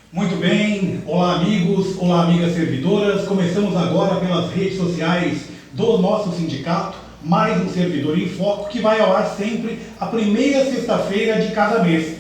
Muito bem, olá amigos, olá amigas servidoras. Começamos agora pelas redes sociais do nosso sindicato, mais um Servidor em Foco, que vai ao ar sempre a primeira sexta-feira de cada mês,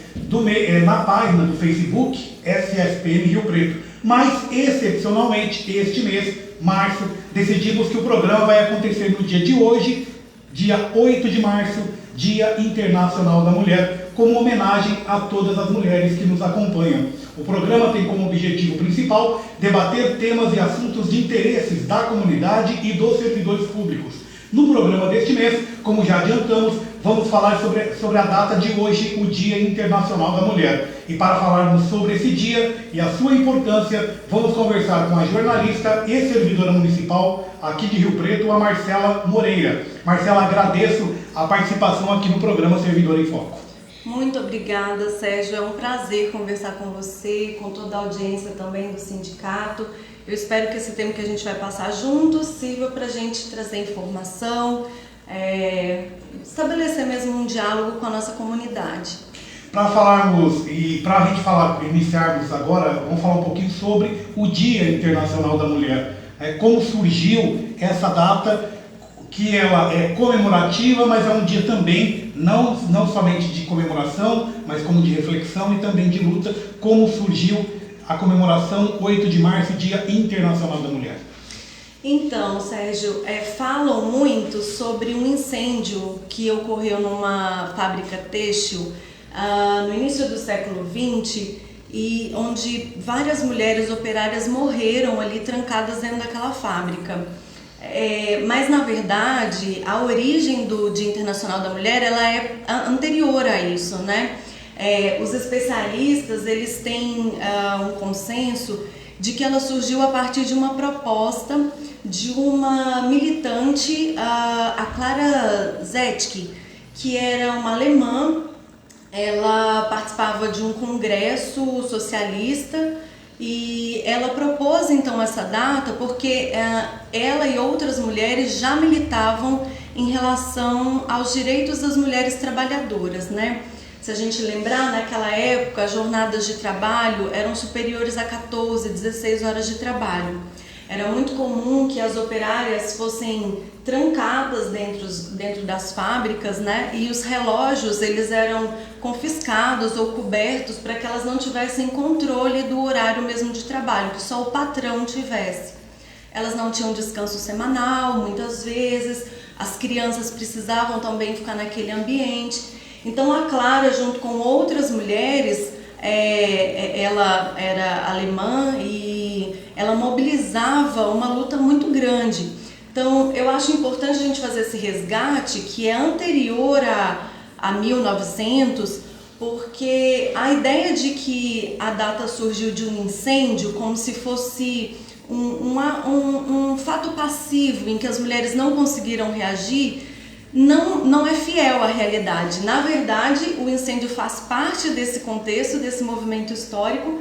na página do Facebook SSPM Rio Preto. Mas, excepcionalmente, este mês, março, decidimos que o programa vai acontecer no dia de hoje, dia 8 de março, Dia Internacional da Mulher, como homenagem a todas as mulheres que nos acompanham. O programa tem como objetivo principal debater temas e assuntos de interesses da comunidade e dos servidores públicos. No programa deste mês, como já adiantamos, vamos falar sobre a data de hoje, o Dia Internacional da Mulher. E para falarmos sobre esse dia e a sua importância, vamos conversar com a jornalista e servidora municipal aqui de Rio Preto, a Marcela Moreira. Marcela, agradeço a participação aqui no programa Servidor em Foco. Muito obrigada, Sérgio. É um prazer conversar com você, com toda a audiência também do sindicato. Eu espero que esse tempo que a gente vai passar juntos sirva para a gente trazer informação, estabelecer mesmo um diálogo com a nossa comunidade. Para falarmos e para a gente iniciarmos agora, vamos falar um pouquinho sobre o Dia Internacional da Mulher. Como surgiu essa data, que ela é comemorativa, mas é um dia também, não somente de comemoração, mas como de reflexão e também de luta. Como surgiu a comemoração 8 de março, Dia Internacional da Mulher? Então, Sérgio, falam muito sobre um incêndio que ocorreu numa fábrica têxtil no início do século XX, e onde várias mulheres operárias morreram ali trancadas dentro daquela fábrica. Mas na verdade a origem do Dia Internacional da Mulher ela é anterior a isso, né? Os especialistas eles têm um consenso de que ela surgiu a partir de uma proposta de uma militante, a Clara Zetkin, que era uma alemã. Ela participava de um congresso socialista e ela propôs então essa data porque ela e outras mulheres já militavam em relação aos direitos das mulheres trabalhadoras, né? Se a gente lembrar, naquela época as jornadas de trabalho eram superiores a 14, 16 horas de trabalho. Era muito comum que as operárias fossem trancadas dentro das fábricas, né? E os relógios eles eram confiscados ou cobertos para que elas não tivessem controle do horário mesmo de trabalho, que só o patrão tivesse. Elas não tinham descanso semanal, muitas vezes, as crianças precisavam também ficar naquele ambiente. Então a Clara, junto com outras mulheres, ela era alemã e ela mobilizava uma luta muito grande. Então eu acho importante a gente fazer esse resgate que é anterior a 1900, porque a ideia de que a data surgiu de um incêndio como se fosse um fato passivo em que as mulheres não conseguiram reagir não é fiel à realidade. Na verdade, o incêndio faz parte desse contexto, desse movimento histórico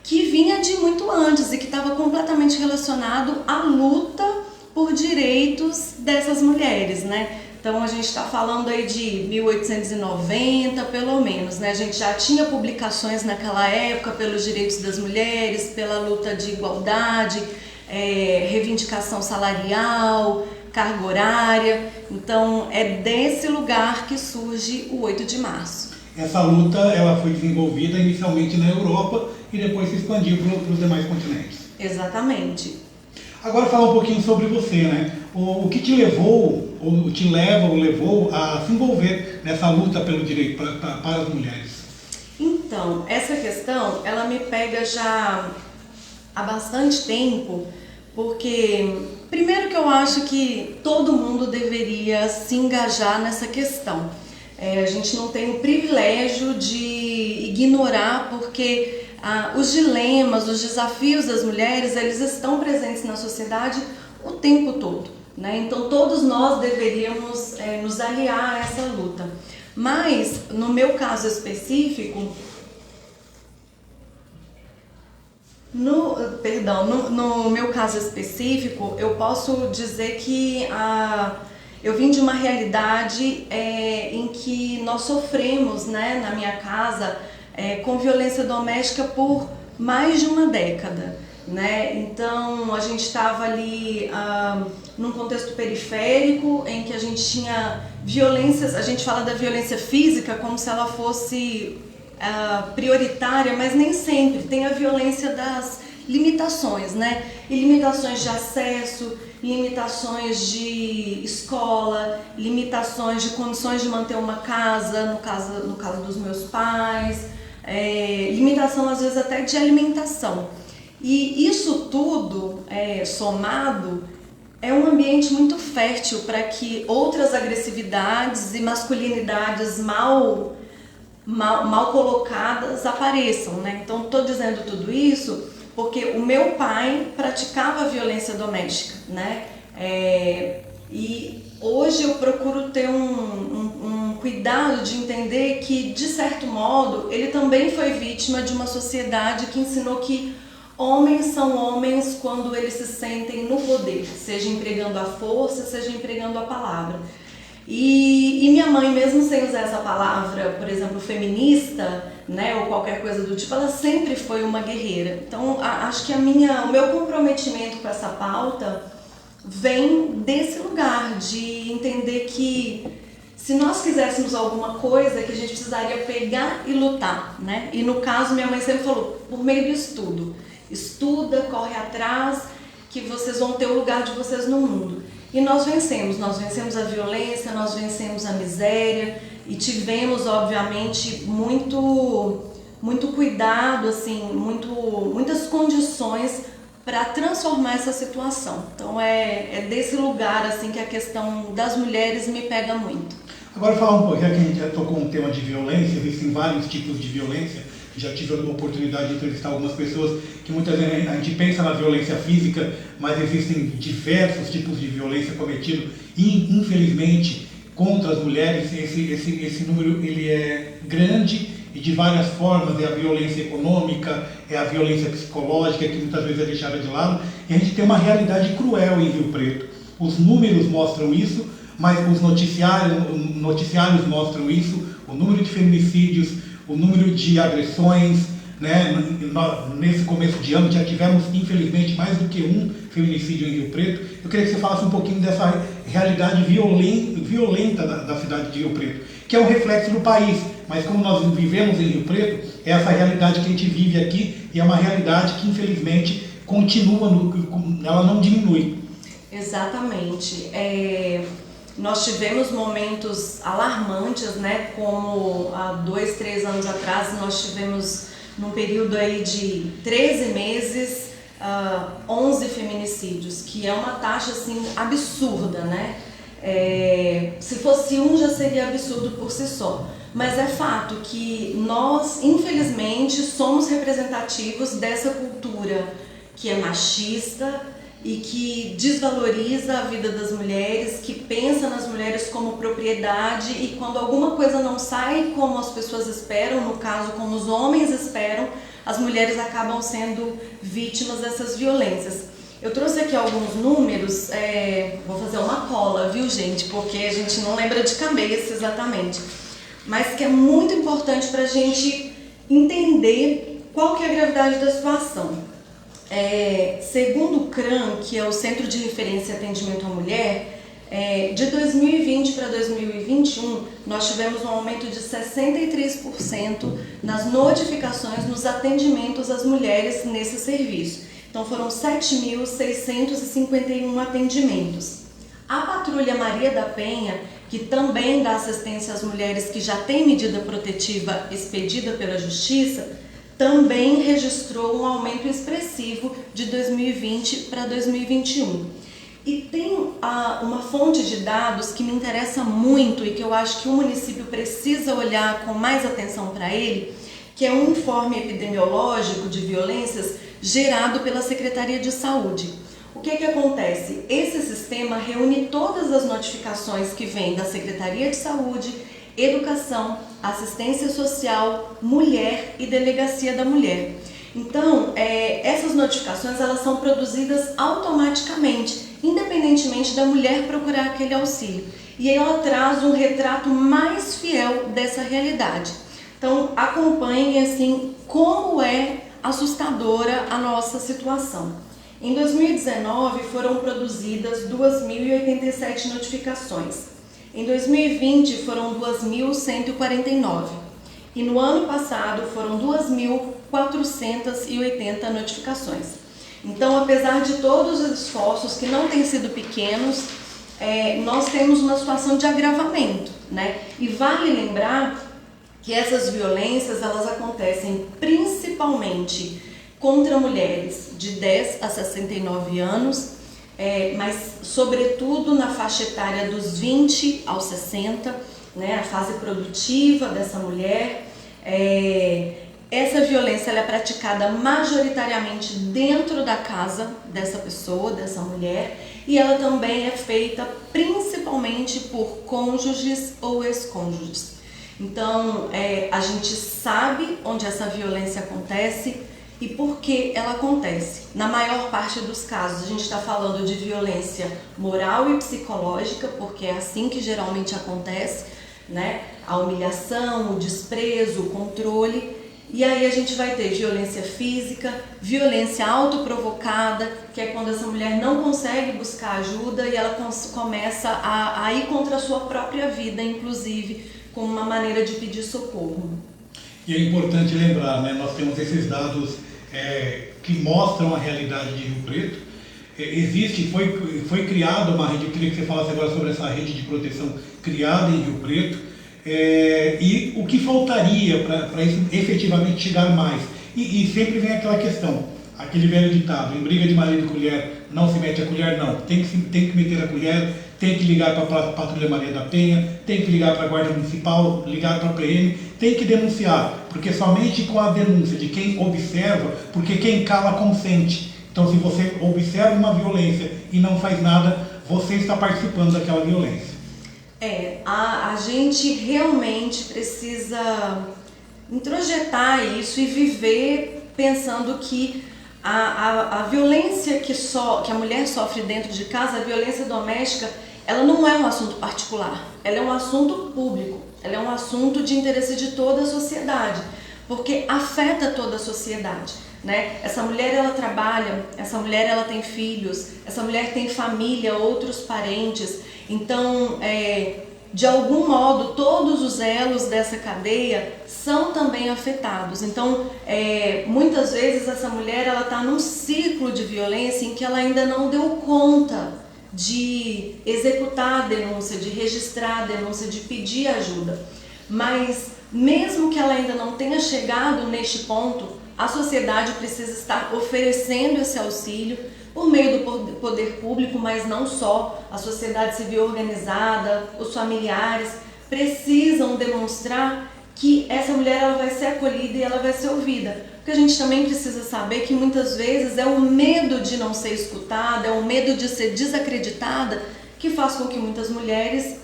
que vinha de muito antes e que estava completamente relacionado à luta por direitos dessas mulheres, né? Então a gente está falando aí de 1890 pelo menos, né? A gente já tinha publicações naquela época pelos direitos das mulheres, pela luta de igualdade, reivindicação salarial, carga horária. Então é desse lugar que surge o 8 de março. Essa luta ela foi desenvolvida inicialmente na Europa e depois se expandiu para os demais continentes. Exatamente. Agora falar um pouquinho sobre você, né? O que te levou, ou te leva ou levou a se envolver nessa luta pelo direito para as mulheres? Então, essa questão, ela me pega já há bastante tempo, porque primeiro que eu acho que todo mundo deveria se engajar nessa questão. A gente não tem o privilégio de ignorar, porque os dilemas, os desafios das mulheres, eles estão presentes na sociedade o tempo todo, né? Então todos nós deveríamos nos aliar a essa luta. Mas, no meu caso específico, no meu caso específico, eu posso dizer que eu vim de uma realidade em que nós sofremos, né, na minha casa, com violência doméstica por mais de uma década, né? Então a gente estava ali num contexto periférico em que a gente tinha violências, a gente fala da violência física como se ela fosse prioritária, mas nem sempre. Tem a violência das limitações, né? E limitações de acesso, limitações de escola, limitações de condições de manter uma casa, no caso dos meus pais, limitação às vezes até de alimentação. E isso tudo somado é um ambiente muito fértil para que outras agressividades e masculinidades mal colocadas apareçam, né? Então estou dizendo tudo isso porque o meu pai praticava violência doméstica, né? E hoje eu procuro ter um cuidado de entender que, de certo modo, ele também foi vítima de uma sociedade que ensinou que homens são homens quando eles se sentem no poder, seja empregando a força, seja empregando a palavra. E minha mãe, mesmo sem usar essa palavra, por exemplo, feminista, né, ou qualquer coisa do tipo, ela sempre foi uma guerreira. Então, acho que o meu comprometimento com essa pauta vem desse lugar de entender que se nós quiséssemos alguma coisa, que a gente precisaria pegar e lutar, né? E no caso, minha mãe sempre falou, por meio do estudo. Estuda, corre atrás, que vocês vão ter o lugar de vocês no mundo. E nós vencemos a violência, nós vencemos a miséria e tivemos, obviamente, muito cuidado, assim, muitas condições para transformar essa situação. Então é desse lugar assim que a questão das mulheres me pega muito. Agora falar um pouco, já que a gente já tocou um tema de violência, existem vários tipos de violência. Já tive a oportunidade de entrevistar algumas pessoas que muitas vezes a gente pensa na violência física, mas existem diversos tipos de violência cometido e, infelizmente, contra as mulheres. Esse número ele é grande e de várias formas. É a violência econômica, é a violência psicológica, que muitas vezes é deixada de lado. E a gente tem uma realidade cruel em Rio Preto. Os números mostram isso, mas os noticiários mostram isso, o número de feminicídios, o número de agressões, né? Nesse começo de ano já tivemos, infelizmente, mais do que um feminicídio em Rio Preto. Eu queria que você falasse um pouquinho dessa realidade violenta da cidade de Rio Preto, que é um reflexo do país, mas como nós vivemos em Rio Preto, é essa realidade que a gente vive aqui e é uma realidade que, infelizmente, continua, ela não diminui. Exatamente. Nós tivemos momentos alarmantes, né? Como há 2, 3 anos atrás nós tivemos, num período aí de 13 meses, 11 feminicídios, que é uma taxa assim absurda, né? Se fosse um já seria absurdo por si só, mas é fato que nós, infelizmente, somos representativos dessa cultura que é machista e que desvaloriza a vida das mulheres, que pensa nas mulheres como propriedade e quando alguma coisa não sai como as pessoas esperam, no caso como os homens esperam, as mulheres acabam sendo vítimas dessas violências. Eu trouxe aqui alguns números, vou fazer uma cola, viu gente, porque a gente não lembra de cabeça exatamente, mas que é muito importante para a gente entender qual que é a gravidade da situação. Segundo o CRAM, que é o Centro de Referência e Atendimento à Mulher, de 2020 para 2021, nós tivemos um aumento de 63% nas notificações nos atendimentos às mulheres nesse serviço. Então foram 7.651 atendimentos. A Patrulha Maria da Penha, que também dá assistência às mulheres que já têm medida protetiva expedida pela Justiça, também registrou um aumento expressivo de 2020 para 2021. E tem uma fonte de dados que me interessa muito e que eu acho que o município precisa olhar com mais atenção para ele, que é um informe epidemiológico de violências gerado pela Secretaria de Saúde. O que acontece? Esse sistema reúne todas as notificações que vêm da Secretaria de Saúde, Educação, Assistência Social, Mulher e Delegacia da Mulher. Então, essas notificações elas são produzidas automaticamente, independentemente da mulher procurar aquele auxílio. E aí ela traz um retrato mais fiel dessa realidade. Então, acompanhem assim como é assustadora a nossa situação. Em 2019 foram produzidas 2.087 notificações. Em 2020 foram 2.149 e no ano passado foram 2.480 notificações. Então, apesar de todos os esforços que não têm sido pequenos, nós temos uma situação de agravamento, né? E vale lembrar que essas violências elas acontecem principalmente contra mulheres de 10 a 69 anos, mas sobretudo na faixa etária dos 20 aos 60, né, a fase produtiva dessa mulher. Essa violência ela é praticada majoritariamente dentro da casa dessa pessoa, dessa mulher, e ela também é feita principalmente por cônjuges ou ex-cônjuges. Então, a gente sabe onde essa violência acontece e por que ela acontece. Na maior parte dos casos, a gente está falando de violência moral e psicológica, porque é assim que geralmente acontece, né? A humilhação, o desprezo, o controle. E aí a gente vai ter violência física, violência autoprovocada, que é quando essa mulher não consegue buscar ajuda e ela começa a ir contra a sua própria vida, inclusive, como uma maneira de pedir socorro. E é importante lembrar, né, nós temos esses dados que mostram a realidade de Rio Preto. Foi criada uma rede, eu queria que você falasse agora sobre essa rede de proteção criada em Rio Preto. E o que faltaria para isso efetivamente chegar mais? E sempre vem aquela questão, aquele velho ditado: em briga de marido e colher não se mete a colher, não. Tem que meter a colher, tem que ligar para a Patrulha Maria da Penha, tem que ligar para a Guarda Municipal, ligar para a PM, tem que denunciar, porque somente com a denúncia de quem observa, porque quem cala consente. Então, se você observa uma violência e não faz nada, você está participando daquela violência. A gente realmente precisa introjetar isso e viver pensando que a violência que a mulher sofre dentro de casa, a violência doméstica, ela não é um assunto particular, ela é um assunto público, ela é um assunto de interesse de toda a sociedade, porque afeta toda a sociedade, né? Essa mulher ela trabalha, essa mulher ela tem filhos, essa mulher tem família, outros parentes. Então, de algum modo, todos os elos dessa cadeia são também afetados. Então, muitas vezes essa mulher ela está num ciclo de violência em que ela ainda não deu conta de executar a denúncia, de registrar a denúncia, de pedir ajuda. Mas, mesmo que ela ainda não tenha chegado neste ponto, a sociedade precisa estar oferecendo esse auxílio por meio do poder público, mas não só. A sociedade civil organizada, os familiares precisam demonstrar que essa mulher ela vai ser acolhida e ela vai ser ouvida. Porque a gente também precisa saber que muitas vezes é o medo de não ser escutada, é o medo de ser desacreditada que faz com que muitas mulheres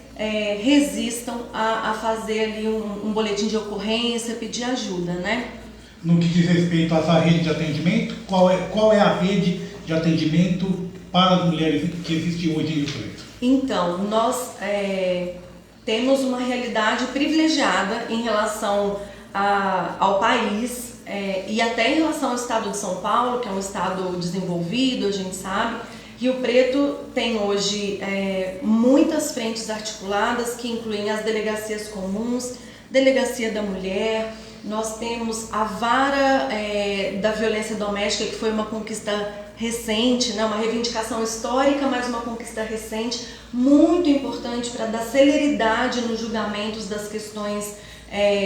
resistam a fazer ali um boletim de ocorrência, pedir ajuda, né? No que diz respeito a essa rede de atendimento, qual é a rede de atendimento para as mulheres que existe hoje em Rio Preto? Então, nós temos uma realidade privilegiada em relação ao país e até em relação ao estado de São Paulo, que é um estado desenvolvido, a gente sabe. Rio Preto tem hoje muitas frentes articuladas que incluem as delegacias comuns, Delegacia da Mulher. Nós temos a Vara da Violência Doméstica, que foi uma conquista recente, né? Uma reivindicação histórica, mas uma conquista recente, muito importante para dar celeridade nos julgamentos das questões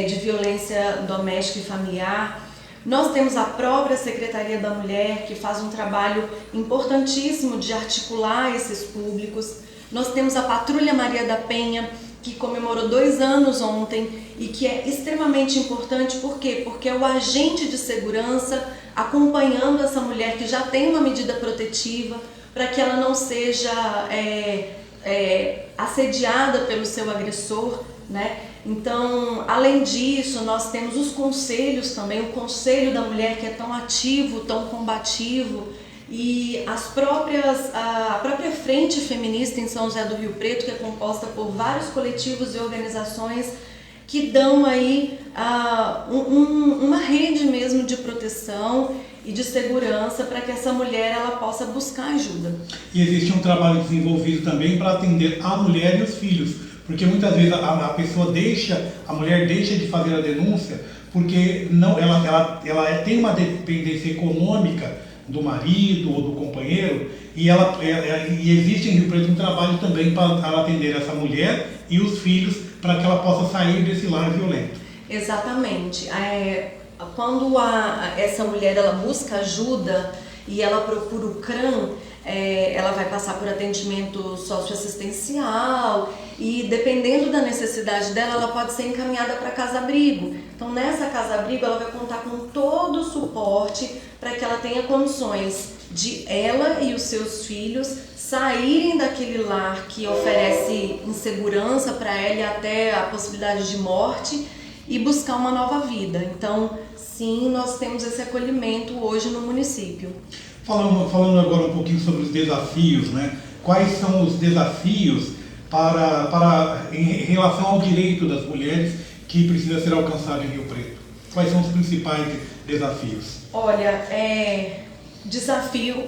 de violência doméstica e familiar. Nós temos a própria Secretaria da Mulher, que faz um trabalho importantíssimo de articular esses públicos. Nós temos a Patrulha Maria da Penha, que comemorou 2 anos ontem e que é extremamente importante. Por quê? Porque é o agente de segurança acompanhando essa mulher que já tem uma medida protetiva para que ela não seja assediada pelo seu agressor, né? Então, além disso, nós temos os conselhos também, o Conselho da Mulher, que é tão ativo, tão combativo, e a própria Frente Feminista em São José do Rio Preto, que é composta por vários coletivos e organizações que dão aí uma rede mesmo de proteção e de segurança para que essa mulher ela possa buscar ajuda. E existe um trabalho desenvolvido também para atender a mulher e os filhos, porque muitas vezes a pessoa a mulher deixa de fazer a denúncia porque não, ela tem uma dependência econômica do marido ou do companheiro e existe em Rio Preto um trabalho também para atender essa mulher e os filhos para que ela possa sair desse lar violento. Exatamente. Quando essa mulher ela busca ajuda e ela procura o CRAM, ela vai passar por atendimento socioassistencial e dependendo da necessidade dela, ela pode ser encaminhada para casa-abrigo. Então nessa casa-abrigo ela vai contar com todo o suporte para que ela tenha condições de ela e os seus filhos saírem daquele lar que oferece insegurança para ela e até a possibilidade de morte e buscar uma nova vida. Então, sim, nós temos esse acolhimento hoje no município. Falando agora um pouquinho sobre os desafios, né? Quais são os desafios em relação ao direito das mulheres que precisa ser alcançado em Rio Preto? Quais são os principais desafios? Olha, desafio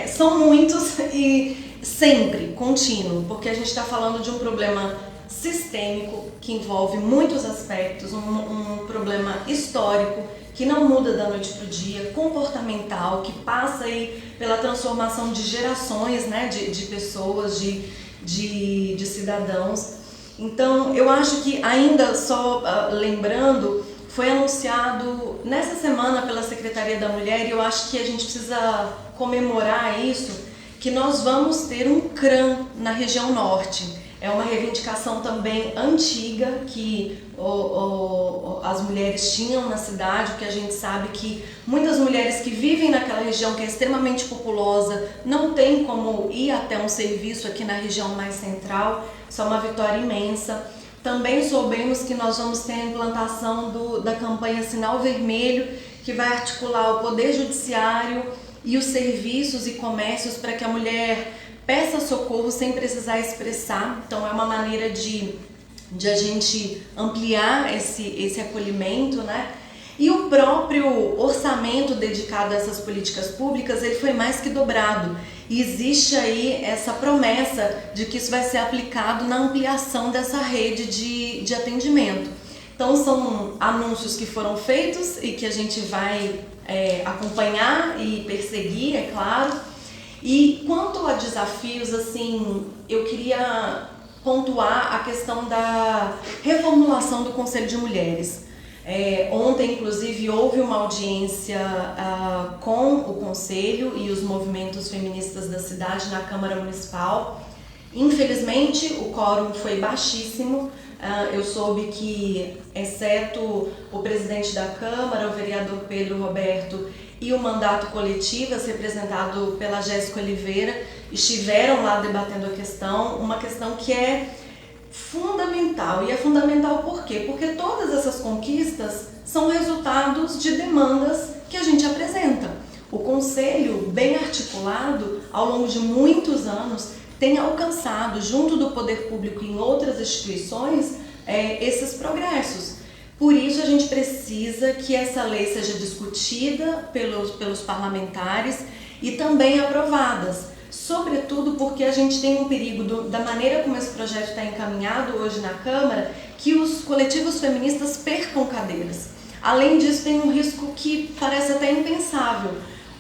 são muitos e sempre contínuo, porque a gente está falando de um problema sistêmico que envolve muitos aspectos, um problema histórico que não muda da noite para o dia, comportamental, que passa aí pela transformação de gerações, né, de pessoas, de cidadãos. Então, eu acho que ainda só lembrando, foi anunciado nessa semana pela Secretaria da Mulher, e eu acho que a gente precisa comemorar isso, que nós vamos ter um CRAM na região norte. É uma reivindicação também antiga que as mulheres tinham na cidade, porque a gente sabe que muitas mulheres que vivem naquela região que é extremamente populosa não tem como ir até um serviço aqui na região mais central. Isso é uma vitória imensa. Também soubemos que nós vamos ter a implantação da campanha Sinal Vermelho, que vai articular o Poder Judiciário e os serviços e comércios para que a mulher peça socorro sem precisar expressar. Então é uma maneira de a gente ampliar esse acolhimento, né? E o próprio orçamento dedicado a essas políticas públicas, ele foi mais que dobrado. E existe aí essa promessa de que isso vai ser aplicado na ampliação dessa rede de atendimento. Então são anúncios que foram feitos e que a gente vai acompanhar e perseguir, é claro. E quanto a desafios, assim, eu queria pontuar a questão da reformulação do Conselho de Mulheres. Ontem, inclusive, houve uma audiência com o Conselho e os movimentos feministas da cidade na Câmara Municipal. Infelizmente, o quórum foi baixíssimo. Eu soube que, exceto o presidente da Câmara, o vereador Pedro Roberto, e o mandato coletivo, representado pela Jéssica Oliveira, estiveram lá debatendo a questão, uma questão que é fundamental. E é fundamental por quê? Porque todas essas conquistas são resultados de demandas que a gente apresenta. O Conselho, bem articulado, ao longo de muitos anos, tem alcançado, junto do poder público e em outras instituições, esses progressos. Por isso a gente precisa que essa lei seja discutida pelos parlamentares e também aprovadas. Sobretudo porque a gente tem um perigo da maneira como esse projeto está encaminhado hoje na Câmara, que os coletivos feministas percam cadeiras. Além disso, tem um risco que parece até impensável.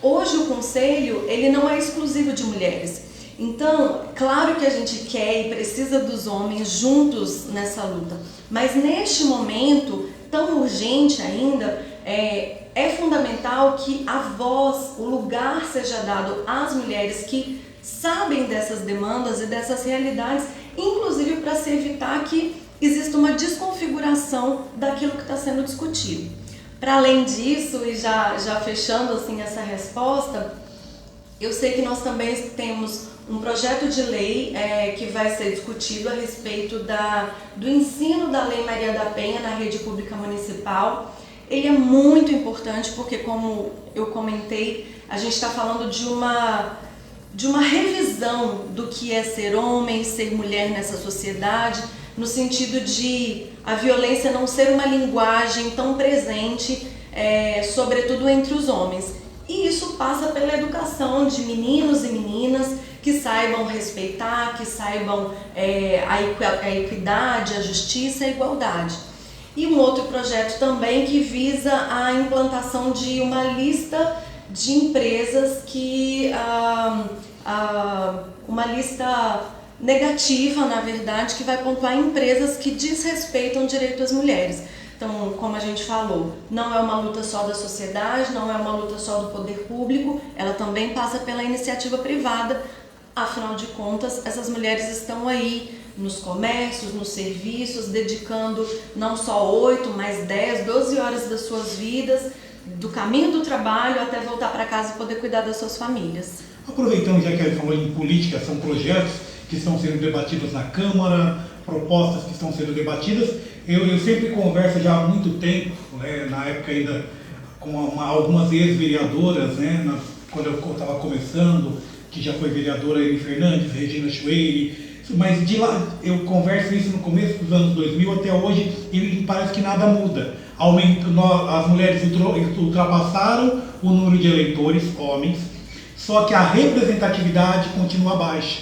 Hoje o Conselho, ele não é exclusivo de mulheres. Então, claro que a gente quer e precisa dos homens juntos nessa luta, mas neste momento tão urgente ainda, é fundamental que a voz, o lugar seja dado às mulheres que sabem dessas demandas e dessas realidades, inclusive para se evitar que exista uma desconfiguração daquilo que está sendo discutido. Para além disso, e já fechando assim essa resposta, eu sei que nós também temos um projeto de lei que vai ser discutido a respeito do ensino da Lei Maria da Penha na rede pública municipal. Ele é muito importante porque, como eu comentei, a gente está falando de uma revisão do que é ser homem, ser mulher nessa sociedade, no sentido de a violência não ser uma linguagem tão presente, sobretudo entre os homens. E isso passa pela educação de meninos e meninas que saibam respeitar, que saibam a equidade, a justiça e a igualdade. E um outro projeto também que visa a implantação de uma lista de empresas uma lista negativa, na verdade, que vai pontuar empresas que desrespeitam o direito às mulheres. Então, como a gente falou, não é uma luta só da sociedade, não é uma luta só do poder público, ela também passa pela iniciativa privada. Afinal de contas, essas mulheres estão aí nos comércios, nos serviços, dedicando não só 8, mas 10, 12 horas das suas vidas, do caminho do trabalho até voltar para casa e poder cuidar das suas famílias. Aproveitando, já que ele falou em política, são projetos que estão sendo debatidos na Câmara, propostas que estão sendo debatidas. Eu sempre converso já há muito tempo, né, na época ainda com algumas ex-vereadoras, né, quando eu estava começando, que já foi vereadora Amy Fernandes, Regina Schweire, mas de lá eu converso isso no começo dos anos 2000 até hoje e parece que nada muda. As mulheres ultrapassaram o número de eleitores, homens, só que a representatividade continua baixa.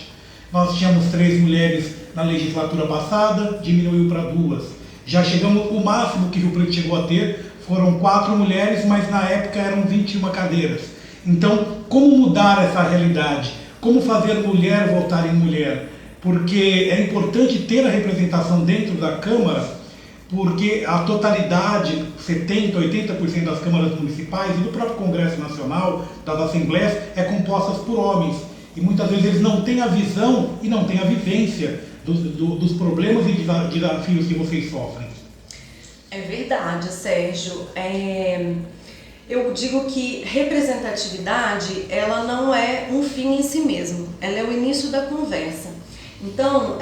Nós tínhamos 3 mulheres na legislatura passada, diminuiu para 2. Já chegamos, o máximo que Rio Preto chegou a ter foram 4 mulheres, mas na época eram 21 cadeiras. Então, como mudar essa realidade? Como fazer mulher votar em mulher? Porque é importante ter a representação dentro da Câmara, porque a totalidade, 70%, 80% das câmaras municipais e do próprio Congresso Nacional, das assembleias, é compostas por homens. E muitas vezes eles não têm a visão e não têm a vivência dos problemas e desafios que vocês sofrem. É verdade, Sérgio. Eu digo que representatividade, ela não é um fim em si mesmo, ela é o início da conversa. Então,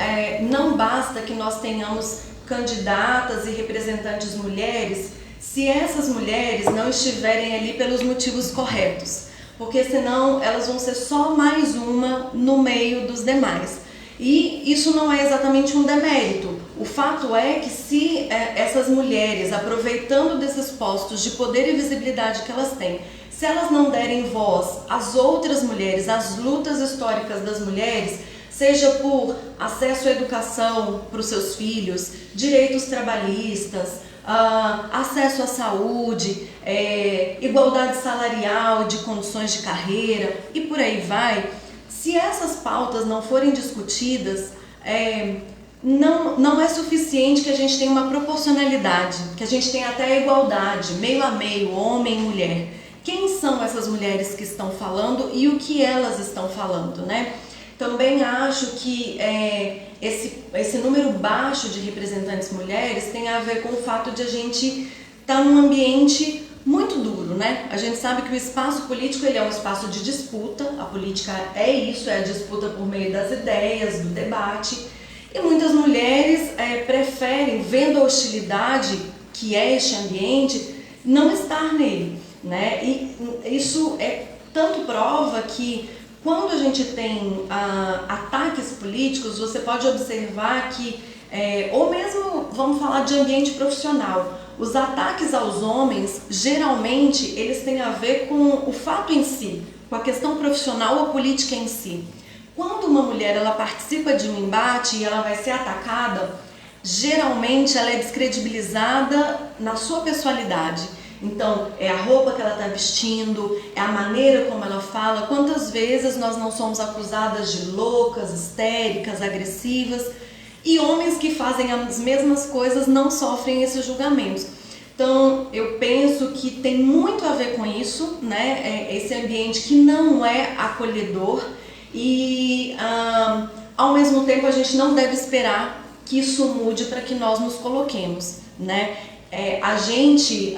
não basta que nós tenhamos candidatas e representantes mulheres se essas mulheres não estiverem ali pelos motivos corretos, porque senão elas vão ser só mais uma no meio dos demais. E isso não é exatamente um demérito. O fato é que se essas mulheres, aproveitando desses postos de poder e visibilidade que elas têm, se elas não derem voz às outras mulheres, às lutas históricas das mulheres, seja por acesso à educação para os seus filhos, direitos trabalhistas, acesso à saúde, igualdade salarial, de condições de carreira e por aí vai, se essas pautas não forem discutidas, não é suficiente que a gente tenha uma proporcionalidade, que a gente tenha até a igualdade, meio a meio, homem e mulher. Quem são essas mulheres que estão falando e o que elas estão falando, né? Também acho que esse número baixo de representantes mulheres tem a ver com o fato de a gente estar num ambiente muito duro, né? A gente sabe que o espaço político ele é um espaço de disputa, a política é isso, é a disputa por meio das ideias, do debate, e muitas mulheres preferem, vendo a hostilidade que é este ambiente, não estar nele, né? E isso tanto prova que quando a gente tem ataques políticos, você pode observar que, ou mesmo vamos falar de ambiente profissional, os ataques aos homens, geralmente, eles têm a ver com o fato em si, com a questão profissional ou política em si. Quando uma mulher ela participa de um embate e ela vai ser atacada, geralmente ela é descredibilizada na sua pessoalidade. Então, é a roupa que ela está vestindo, é a maneira como ela fala. Quantas vezes nós não somos acusadas de loucas, histéricas, agressivas, e homens que fazem as mesmas coisas não sofrem esses julgamentos. Então, eu penso que tem muito a ver com isso, né? Esse ambiente que não é acolhedor e, ao mesmo tempo, a gente não deve esperar que isso mude para que nós nos coloquemos, né? A gente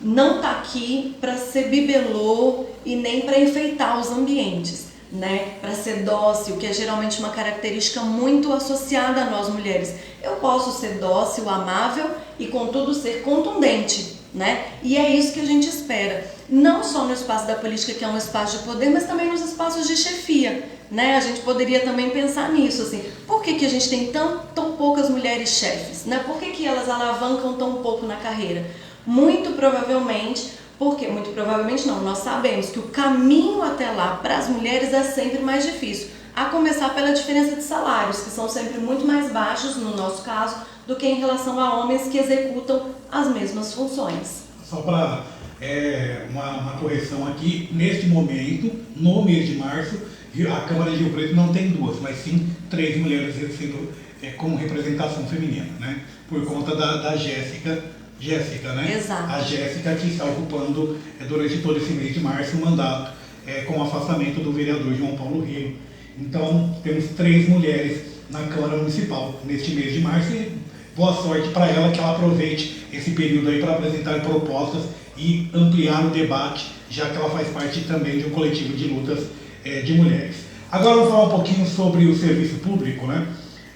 não está aqui para ser bibelô e nem para enfeitar os ambientes, né? Para ser dócil, que é geralmente uma característica muito associada a nós mulheres. Eu posso ser dócil, amável e contudo ser contundente, né? E é isso que a gente espera, não só no espaço da política, que é um espaço de poder, mas também nos espaços de chefia, né? A gente poderia também pensar nisso, assim, por que a gente tem tão poucas mulheres chefes, né? Por que elas alavancam tão pouco na carreira? Muito provavelmente, muito provavelmente não, nós sabemos que o caminho até lá para as mulheres é sempre mais difícil, a começar pela diferença de salários, que são sempre muito mais baixos, no nosso caso, do que em relação a homens que executam as mesmas funções. Só para uma correção aqui, neste momento, no mês de março, a Câmara de Rio Preto não tem 2, mas sim 3 mulheres sendo com representação feminina, né? Por conta da Jéssica, né? Exato. A Jéssica que está ocupando durante todo esse mês de março o mandato com o afastamento do vereador João Paulo Rio. Então, temos 3 mulheres na Câmara Municipal neste mês de março e boa sorte para ela, que ela aproveite esse período aí para apresentar propostas e ampliar o debate, já que ela faz parte também de um coletivo de lutas de mulheres. Agora vamos falar um pouquinho sobre o serviço público, né?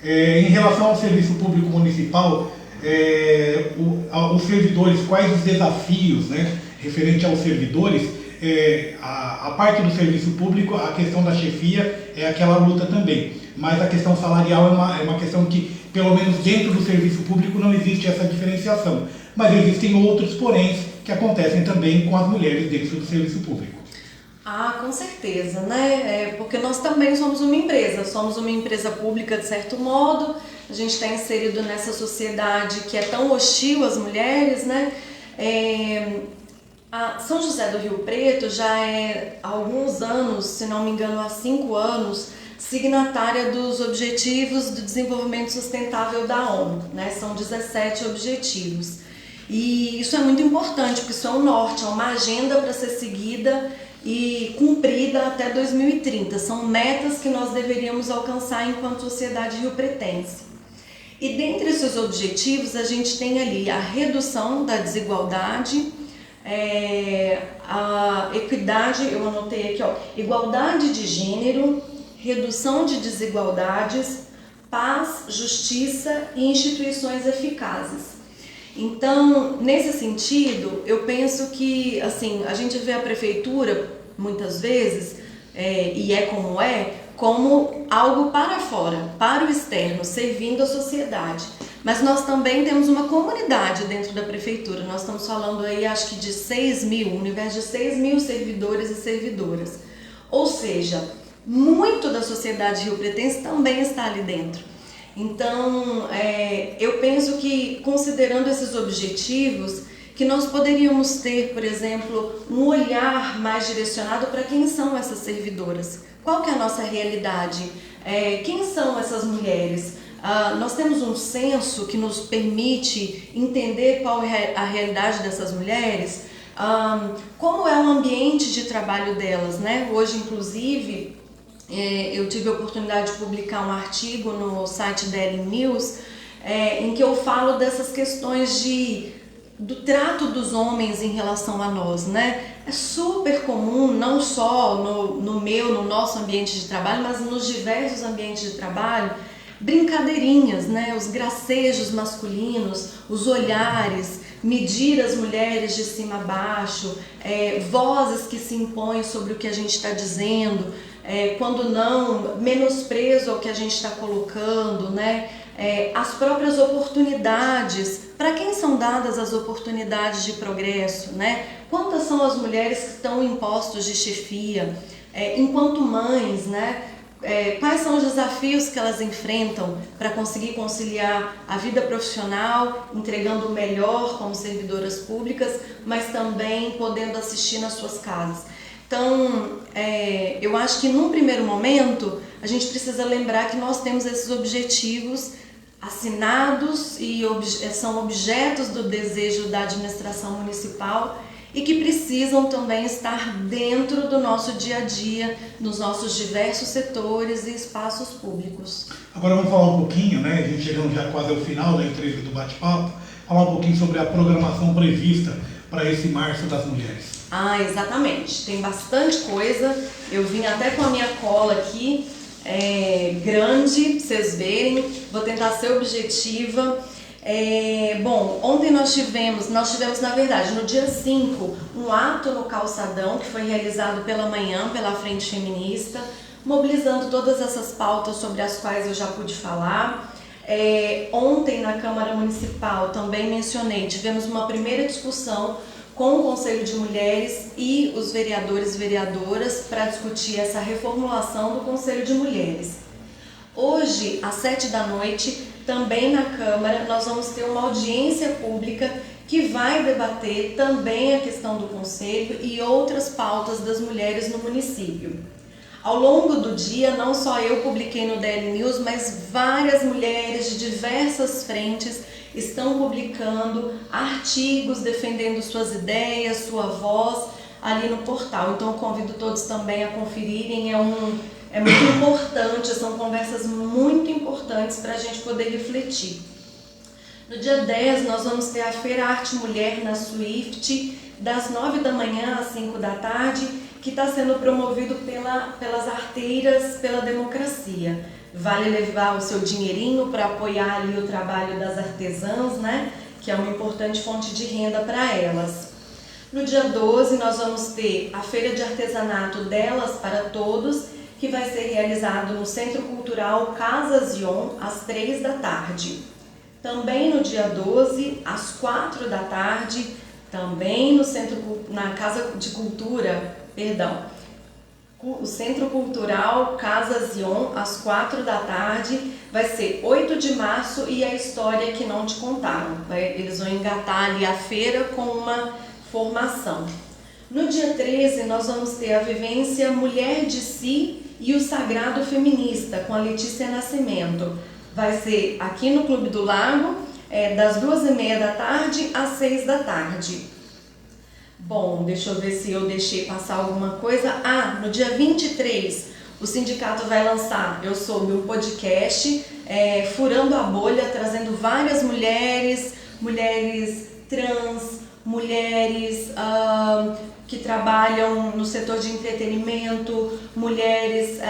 Em relação ao serviço público municipal, os servidores, quais os desafios, né, referente aos servidores? A parte do serviço público, a questão da chefia é aquela luta também, mas a questão salarial é uma questão que, pelo menos dentro do serviço público, não existe essa diferenciação, mas existem outros poréns que acontecem também com as mulheres dentro do serviço público. Ah, com certeza, né? Porque nós também somos uma empresa pública de certo modo, a gente está inserido nessa sociedade que é tão hostil às mulheres, né? A São José do Rio Preto já é há alguns anos, se não me engano há 5 anos, signatária dos Objetivos do Desenvolvimento Sustentável da ONU, né? São 17 objetivos. E isso é muito importante, porque isso é um norte, é uma agenda para ser seguida e cumprida até 2030. São metas que nós deveríamos alcançar enquanto sociedade riopretense. E dentre esses objetivos, a gente tem ali a redução da desigualdade, a equidade, eu anotei aqui, igualdade de gênero, redução de desigualdades, paz, justiça e instituições eficazes. Então, nesse sentido, eu penso que, assim, a gente vê a prefeitura, muitas vezes, como algo para fora, para o externo, servindo a sociedade. Mas nós também temos uma comunidade dentro da prefeitura. Nós estamos falando aí, acho que de 6 mil, um universo de 6 mil servidores e servidoras. Ou seja, muito da sociedade riopretense também está ali dentro. Então, eu penso que, considerando esses objetivos, que nós poderíamos ter, por exemplo, um olhar mais direcionado para quem são essas servidoras. Qual que é a nossa realidade? Quem são essas mulheres? Nós temos um censo que nos permite entender qual é a realidade dessas mulheres, como é o ambiente de trabalho delas, né? Hoje, inclusive, eu tive a oportunidade de publicar um artigo no site Daily News, em que eu falo dessas questões do trato dos homens em relação a nós, né? É super comum, não só no nosso ambiente de trabalho, mas nos diversos ambientes de trabalho, brincadeirinhas, né? Os gracejos masculinos, os olhares, medir as mulheres de cima a baixo, vozes que se impõem sobre o que a gente está dizendo, quando não, menosprezo ao que a gente está colocando, né? As próprias oportunidades, para quem são dadas as oportunidades de progresso, né? Quantas são as mulheres que estão em postos de chefia, enquanto mães, né? Quais são os desafios que elas enfrentam para conseguir conciliar a vida profissional, entregando o melhor como servidoras públicas, mas também podendo assistir nas suas casas. Então, eu acho que num primeiro momento a gente precisa lembrar que nós temos esses objetivos assinados e são objetos do desejo da administração municipal e que precisam também estar dentro do nosso dia a dia, nos nossos diversos setores e espaços públicos. Agora vamos falar um pouquinho, né? A gente chegando já quase ao final da entrevista do bate-papo, falar um pouquinho sobre a programação prevista para esse Março das Mulheres. Exatamente. Tem bastante coisa. Eu vim até com a minha cola aqui, grande, pra vocês verem. Vou tentar ser objetiva. Bom, ontem nós tivemos, na verdade, no dia 5, um ato no Calçadão, que foi realizado pela manhã, pela Frente Feminista, mobilizando todas essas pautas sobre as quais eu já pude falar. Ontem na Câmara Municipal, também mencionei, tivemos uma primeira discussão com o Conselho de Mulheres e os vereadores e vereadoras para discutir essa reformulação do Conselho de Mulheres. Hoje, às 19h, também na Câmara, nós vamos ter uma audiência pública que vai debater também a questão do Conselho e outras pautas das mulheres no município. Ao longo do dia, não só eu publiquei no Daily News, mas várias mulheres de diversas frentes estão publicando artigos defendendo suas ideias, sua voz ali no portal. Então eu convido todos também a conferirem, é muito importante, são conversas muito importantes para a gente poder refletir. No dia 10 nós vamos ter a Feira Arte Mulher na Swift, das 9 da manhã às 5 da tarde, que está sendo promovido pelas Arteiras pela Democracia. Vale levar o seu dinheirinho para apoiar ali o trabalho das artesãs, né? Que é uma importante fonte de renda para elas. No dia 12 nós vamos ter a Feira de Artesanato Delas para Todos, que vai ser realizado no Centro Cultural Casa Zion, às 3 da tarde. Também no dia 12, às 4 da tarde, também na Casa de Cultura, o Centro Cultural Casa Zion, às 4 da tarde, vai ser 8 de março e a história que não te contaram. Eles vão engatar ali a feira com uma formação. No dia 13, nós vamos ter a vivência Mulher de Si e o Sagrado Feminista, com a Letícia Nascimento. Vai ser aqui no Clube do Lago, das 2h30 da tarde às 6 da tarde. Bom, deixa eu ver se eu deixei passar alguma coisa. No dia 23, o sindicato vai lançar, eu soube, um podcast, Furando a Bolha, trazendo várias mulheres trans, mulheres que trabalham no setor de entretenimento, mulheres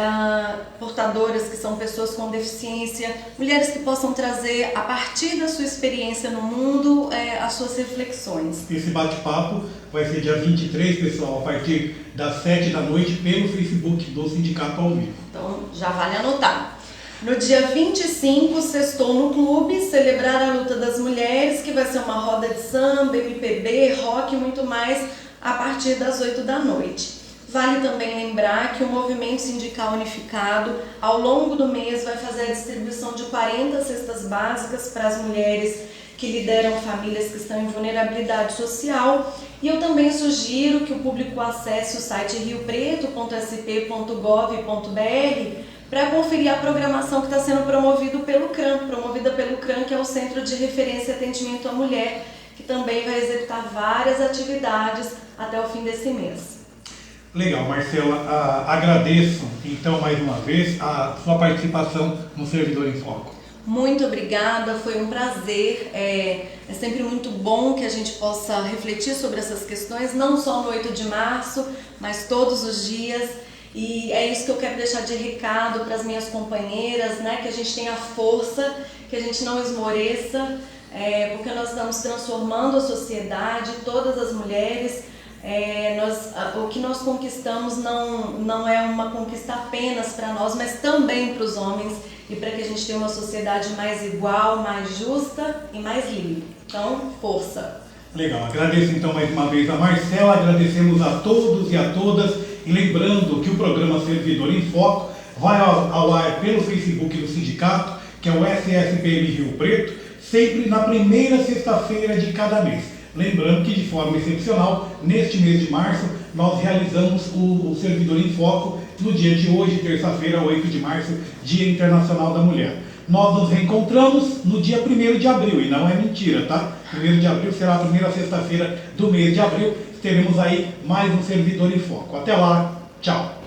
portadoras que são pessoas com deficiência, mulheres que possam trazer, a partir da sua experiência no mundo, as suas reflexões. Esse bate-papo vai ser dia 23, pessoal, a partir das 7 da noite, pelo Facebook do Sindicato ao Vivo. Então, já vale anotar. No dia 25, sextou no clube, celebrar a luta das mulheres, que vai ser uma roda de samba, MPB, rock e muito mais, a partir das 8 da noite. Vale também lembrar que o Movimento Sindical Unificado, ao longo do mês, vai fazer a distribuição de 40 cestas básicas para as mulheres que lideram famílias que estão em vulnerabilidade social. E eu também sugiro que o público acesse o site riopreto.sp.gov.br para conferir a programação que está sendo promovida pelo CRAM, que é o Centro de Referência e Atendimento à Mulher, que também vai executar várias atividades até o fim desse mês. Legal, Marcela, agradeço então mais uma vez a sua participação no Servidor em Foco. Muito obrigada, foi um prazer, é sempre muito bom que a gente possa refletir sobre essas questões, não só no 8 de março, mas todos os dias. E é isso que eu quero deixar de recado para as minhas companheiras, né? Que a gente tenha força, que a gente não esmoreça, porque nós estamos transformando a sociedade, todas as mulheres. O que nós conquistamos não é uma conquista apenas para nós, mas também para os homens, e para que a gente tenha uma sociedade mais igual, mais justa e mais livre. Então, força! Legal, agradeço então mais uma vez a Marcela, agradecemos a todos e a todas. E lembrando que o programa Servidor em Foco vai ao ar pelo Facebook do sindicato, que é o SSPM Rio Preto, sempre na primeira sexta-feira de cada mês. Lembrando que de forma excepcional, neste mês de março, nós realizamos o Servidor em Foco no dia de hoje, terça-feira, 8 de março, Dia Internacional da Mulher. Nós nos reencontramos no dia 1º de abril, e não é mentira, tá? 1º de abril será a primeira sexta-feira do mês de abril. Teremos aí mais um Servidor em Foco. Até lá, tchau!